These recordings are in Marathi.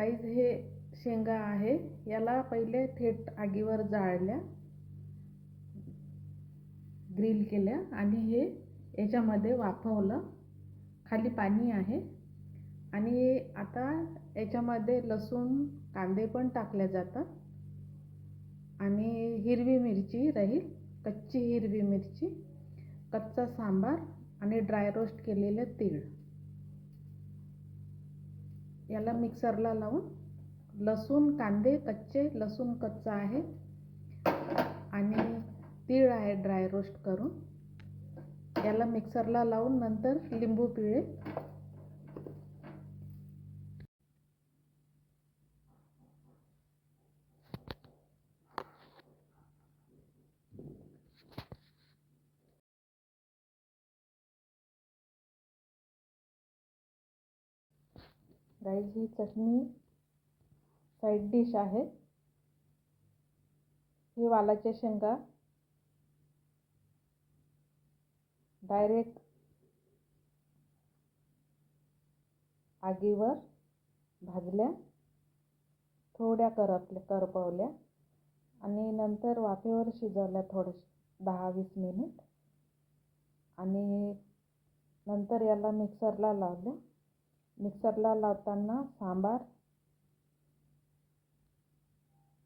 गाईज हे शेंगा आहे, याला पहिले थेट आगीवर जाळल्या, ग्रिल केल्या आणि हे याच्यामध्ये वाफवलं. खाली पाणी आहे आणि आता याच्यामध्ये लसूण कांदे पण टाकले जातात आणि हिरवी मिरची राहील, कच्ची हिरवी मिरची, कच्चा सांबार आणि ड्राय रोस्ट केलेले तीळ. याला मिक्सरला लावून लसूण कांदे कच्चे, लसूण कच्चा आहे आणि तीळ आहे ड्राय रोस्ट करून, याला मिक्सरला लावून नंतर लिंबू पिळे, गाईज ही चटणी साईड डिश आहे. हे वालाच्या शेंगा डायरेक्ट आगीवर भाजल्या, थोड्या करपवल्या आणि नंतर वाफेवर शिजवल्या थोडंसं 10-20 मिनिट आणि नंतर याला मिक्सरला लावलं. मिक्सरला लावताना सांबार,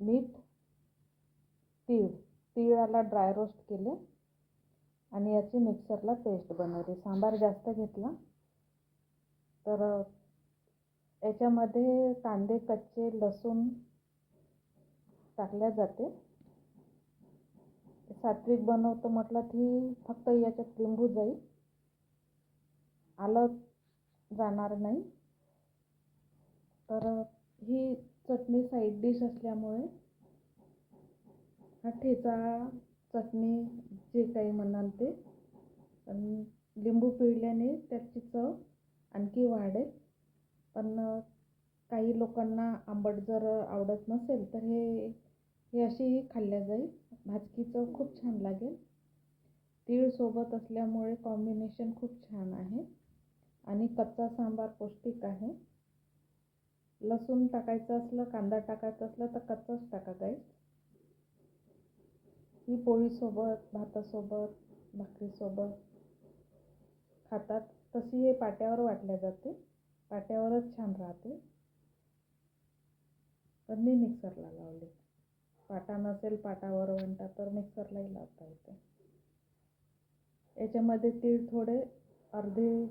मीठ, तिळाला ड्राय रोस्ट केले आणि याची मिक्सरला पेस्ट बनवली. सांबार जास्त घेतला तर याच्यामध्ये कांदे कच्चे, लसूण टाकल्या जाते. सात्विक बनवतो म्हटलं की फक्त याच्यात लिंबू जाईल, आलं जाणार नाही. तर ही चटणी साईड डिश असल्यामुळे हा ठेचा, चटणी जे काही म्हणाल ते, पण लिंबू पिळल्याने त्याची चव आणखी वाढेल. पण काही लोकांना आंबट जर आवडत नसेल तर हे अशीही खाल्ल्या जाईल. भाजकी चव खूप छान लागेल. तीळ सोबत असल्यामुळे कॉम्बिनेशन खूप छान आहे आणि कच्चा सांबार पौष्टिक आहे. लसूण टाकायचं असलं, कांदा टाकायचा असलं तर कच्चाच टाका गाईस. ही पोळीसोबत, भातासोबत, भाकरीसोबत खातात. तशी हे पाट्यावर वाटल्या जाते, पाट्यावरच छान राहते. पण मी मिक्सरला लावले. पाटा नसेल, पाटावर वंटा तर मिक्सरलाही लावता येते. याच्यामध्ये तीळ थोडे अर्धे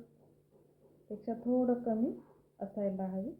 पेक्षा थोडं कमी असायला हवे.